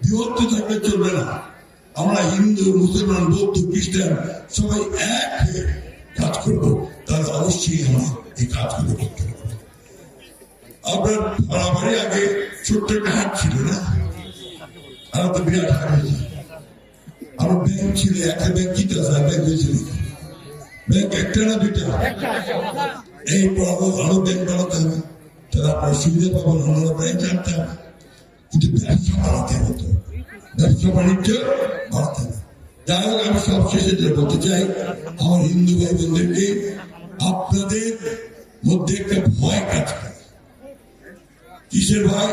বিভক্ত থাকলে চলবে না। আমরা হিন্দু, মুসলমান, বৌদ্ধ, খ্রিস্টান সবাই এক হয়ে কাজ করবো, তাহলে অবশ্যই আমরা এই কাজগুলো করতে পারবো। আপনার বাড়াবাড়ি আগে ছোট্ট একটা হাট ছিল না, আর তো বিরাট হাট হয়েছে। আমার ব্যাংক ছিল, একটা ব্যাংক কি ব্যাংক হয়েছিল, ব্যাংক একটা না দুইটা, এই আরো ব্যাংক বাড়াতে হবে, তাহলে আপনার সুবিধা পাবেন, অন্যান্য ব্যাংক আনতে হবে। কিন্তু ব্যবসা বাড়াতে হতো, ব্যবসা বাণিজ্য বাড়াতে হবে। যাই হোক, আমি সবশেষে যেটা বলতে চাই আমার হিন্দু ভাই বোনদেরকে, আপনাদের মধ্যে একটা ভয় কাজ করে। কিসের ভয়?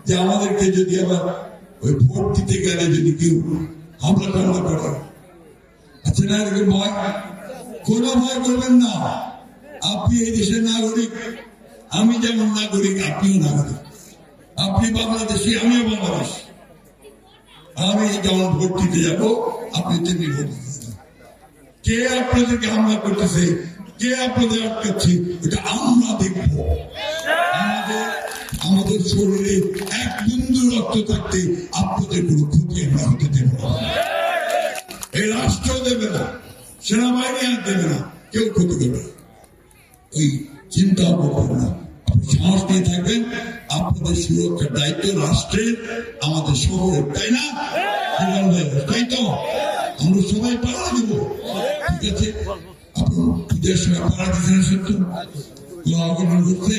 যে আমাদেরকে যদি আবার ওই ভোট দিতে গেলে যদি কেউ হামলা টামলা করে, আচ্ছা না, এরকম ভয়? কোনো ভয় করবেন না। আপনি এই দেশের নাগরিক, আমি যেমন নাগরিক আপনিও নাগরিক। আপনি বাংলাদেশি, আমিও বাংলাদেশ। আমি যেমন ভোট দিতে যাবো, আপনি তেমনি ভোট দিতে যাবেন। কে আপনাদেরকে হামলা করতেছে, কে আপনাদের আটকাচ্ছে, এটা আমরা দেখবো। আমাদের শরীরে এক বিন্দু রক্ত থাকতে আপনাদের কোনো ক্ষতি আমরা হতে দেব না। এই রাষ্ট্র দেবে না, সেনাবাহিনী আর দেবে না, কেউ ক্ষতি করবে না। ওই চিন্তা করবেন না, আপনি সাহস নিয়ে থাকবেন। আপনাদের সুরক্ষার দায়িত্ব রাষ্ট্রের, আমাদের শহরের, তাই না? তাই তো আমরা সবাই পাড়া দেব, ঠিক আছে? আপনার পূজার সময় পাড়া দিচ্ছেন, সত্য অঘটন ঘটছে,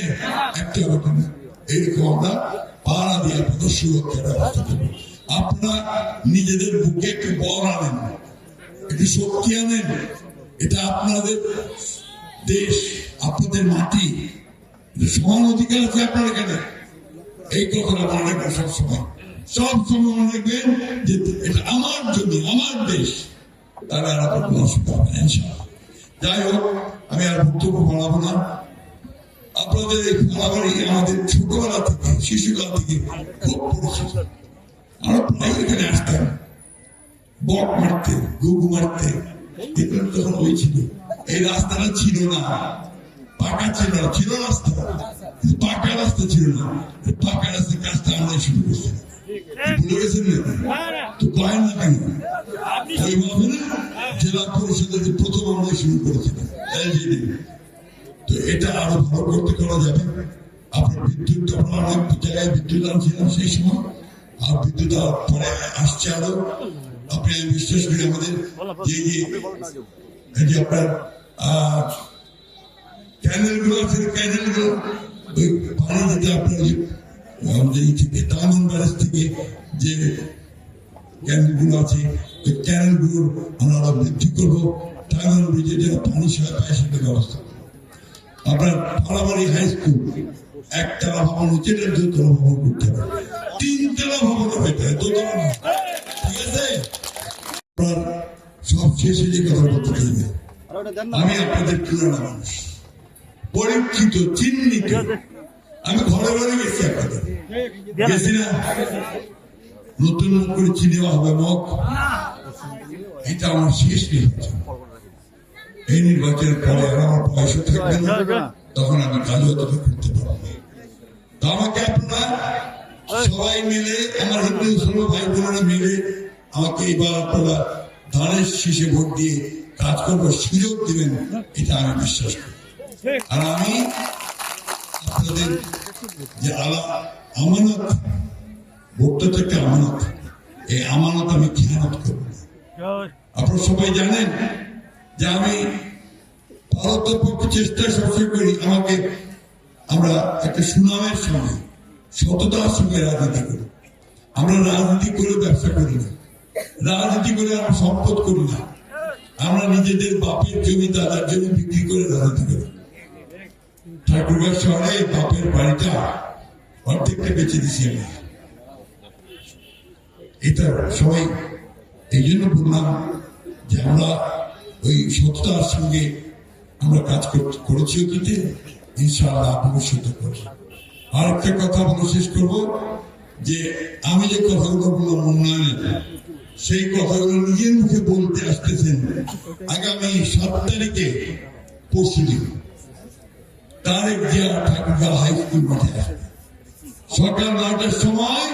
একটা ঘটনা এইরকম আমরা পাড়া দিয়ে আপনাদের সুরক্ষার ব্যবস্থা করবো। আপনারা নিজেদের বুকে একটু বল আনেন, একটু শক্তি আনেন। এটা আপনাদের দেশ, আপনাদের মাটি, সমান অধিকার আছে আপনার এখানে। এই কথাটা মনে রাখবেন সবসময়, সবসময় মনে রাখবেন যে এটা আমার জমি, আমার দেশ, তাহলে আর আপনার কোনো অসুবিধা হবে না ইনশাআল্লাহ। যাই হোক, আমি আর বক্তব্য বাড়াবো না। আপনাদের এই ফালাবাড়ি আমাদের ছোটবেলা থেকে, শিশুকাল থেকে খুব পরিচিত। আমরা প্রায় এখানে আসতাম বক মারতে, গুগু মারতে। এগুলো তখন ওই ছিল, এই রাস্তাটা ছিল না, পাকা ছিল না, ছিল রাস্তা, পাকা রাস্তা ছিল না। পাকা রাস্তার কাজটা আমরা শুরু করছিলাম, ভুলে গেছেন না? তো কয়েন না কেন ওইভাবে না, জেলা পরিষদের প্রথম আমরা শুরু করেছিলাম এলজিডি। তো এটা আরো ভালো করতে করা যাবে। আপনার বিদ্যুৎ, আমরা অনেক জায়গায় বিদ্যুৎ আনছিলাম সেই সময়, আর বিদ্যুৎ পরে আসছে আরো। আপনি বিশ্বাস করি আমাদের যে আপনার ক্যানেলগুলো আছে, ক্যানেলগুলো ওই পানি যেতে আপনার আমাদের এই থেকে তামিল ব্যারেজ থেকে যে ক্যানেলগুলো আছে, ওই ক্যানেলগুলো আমরা আরো বৃদ্ধি করবো। টাঙ্গাইল ব্রিজে যেন পানি সেটা পায়, সেটা ব্যবস্থা করবো। আপনার ফালাবাড়ি হাই স্কুল একতলা ভবন হচ্ছে, এটা দোতলা ভবন করতে হবে, 3 তলা ভবন হবে, দোতলা না, ঠিক আছে? আপনার সব শেষে যে কথা বলতে চাইবে, আমি আপনাদের পুরানো মানুষ, পরীক্ষিত, চিহ্নিত। আমি ঘরে ঘরে গেছি, আপনাদের গেছি না? নতুন করে চিনে হবে মুখ, এটা আমার শেষ নির্বাচন। এই নির্বাচনের পরে আমার পয়সা থাকবে না, তখন আমি কাজও তখন করতে পারবো। তো আমাকে আপনারা সবাই মিলে, আমার হিন্দু মুসলমান ভাই বোনেরা মিলে আমাকে এবার আপনারা ধানের শীষে ভোট দিয়ে কাজ করবো সুযোগ দিবেন, এটা আমি বিশ্বাস করি। আর আমি আপনাদের যে আমানত, ভোটটা তো একটা আমানত, এই আমানত আমি খেয়ানত করবো না। আপনারা সবাই জানেন যে আমি ভারতের পক্ষে চেষ্টা সবসময় করি, আমাকে আমরা একটা সুনামের সঙ্গে, সততার সঙ্গে রাজনীতি করি। আমরা রাজনীতি করে ব্যবসা করি না, রাজনীতি করে আমরা সম্পদ করি না। আমরা নিজেদের বাপের জমি, দাদার জমি বিক্রি করে রাজনীতি করি। ঠাকুরগাঁও শহরে বাপের বাড়িটা অর্ধেকটা বেঁচে দিছি আমি। এটা সবাই এই জন্য বললাম যে আমরা ওই সততার সঙ্গে আমরা কাজ করেছি অতীতে, ইনশাআল্লাহ ভবিষ্যতে করব। আর একটা কথা বলে শেষ করবো, যে আমি যে কথাগুলো বললাম উন্নয়নের, সেই কথাগুলো নিজের মুখে বলতে আসতেছেন আগামী 7 তারিখে, পরশুদিন তারেক জিয়া ঠাকুরগাঁও হাই স্কুল মাঠে আসবে। সকাল 9টার সময়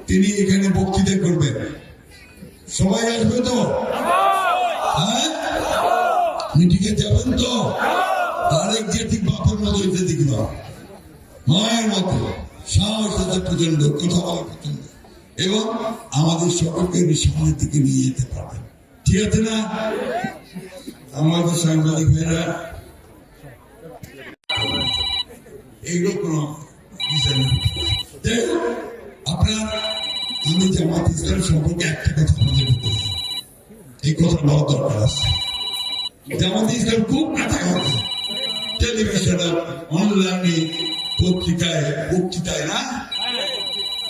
তিনি এখানে বক্তৃতা করবেন। সবাই আসবে তো? হ্যাঁ, মিটিংয়ে যাবেন তো? আরেক যে ঠিক বাপের মতো হইতে দেখব, মায়ের মতো সাহস আছে প্রচন্ড, কথা বলা প্রচন্ড, এবং আমাদের সকলকে সামনের দিকে নিয়ে যেতে পারবেন। ঠিক আছে না? আমাদের সাংবাদিক ভাইরা এইগুলো কোনো বিষয় না। আপনার আমি জামাত ইসলাম সম্পর্কে একটা কথা আমাদের বলতে, এই কথা বলার দরকার আছে। জামাত ইসলাম খুব কাছাকাছি টেলিভিশনে, অনলাইনে, পত্রিকায়, বক্তৃতায় না।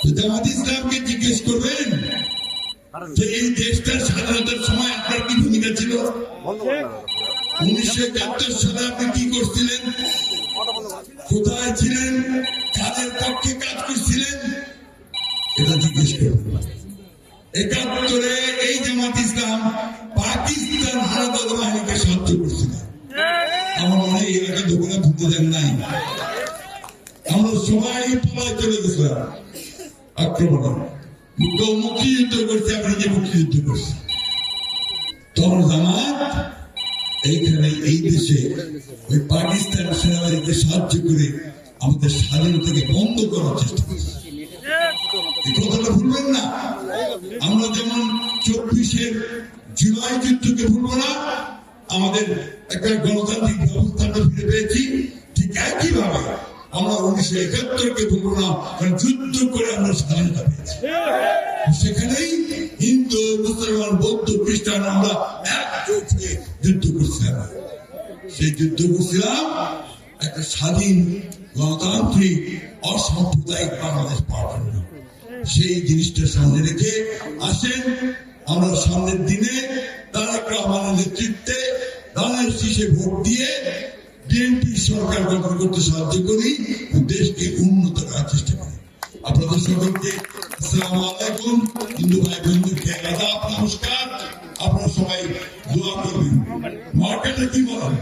তো জামাত ইসলামকে জিজ্ঞেস করবেন যে এই দেশটার স্বাধীনতার সময় আপনার কি ভূমিকা ছিল? 1971 সালে আপনি কি করছিলেন? কোথায় ছিলেন? কাদের পক্ষে কাজ করছিলেন? এটা জিজ্ঞেস করবেন। 71-এ এই জামাত ইসলাম পাকিস্তান হানাদার বাহিনীকে সাহায্য করছিল। আমার মনে হয় এই এলাকা দোকানে ঢুকতে দেন নাই। আমরা সবাই পালায় চলে গেছিলাম আক্রমণ। মুক্তিযুদ্ধ করছে, আমি নিজে মুক্তিযুদ্ধ করছি। তখন জামাত এইখানে এই দেশে ওই পাকিস্তান সেনাবাহিনীকে সাহায্য করে আমাদের স্বাধীনতাকে বন্ধ করার চেষ্টা করছে। এই কথাটা ভুলবেন না। আমরা যেমন 24-এর জুলাই যুদ্ধকে ভুলবো না, আমাদের একটা গণতান্ত্রিক ব্যবস্থা আমরা ফিরে পেয়েছি, ঠিক একইভাবে আমরা 1971-কে ভুলবো না, কারণ যুদ্ধ করে আমরা স্বাধীনতা পেয়েছি। সেখানেই হিন্দু, মুসলমান, বৌদ্ধ, খ্রিস্টান আমরা একজোট হয়ে যুদ্ধ করছিলাম। সেই যুদ্ধ করছিলাম একটা স্বাধীন, গণতান্ত্রিক, অসাম্প্রদায়িক বাংলাদেশ পাওয়ার জন্য। সেই জিনিসটা সামনে রেখে আসেন আমরা সামনের দিনে তারেক রহমানের নেতৃত্বে ধানের শীষে ভোট দিয়ে বিএনপি সরকার গঠন করতে সাহায্য করি, দেশকে উন্নত করার চেষ্টা করি। আপনাদের সকলকে আসসালামু আলাইকুম। হিন্দু ভাই বন্ধুকে আদাব, নমস্কার। আপনারা সবাই দোয়া করবেন। মার্কেটে কি বলেন?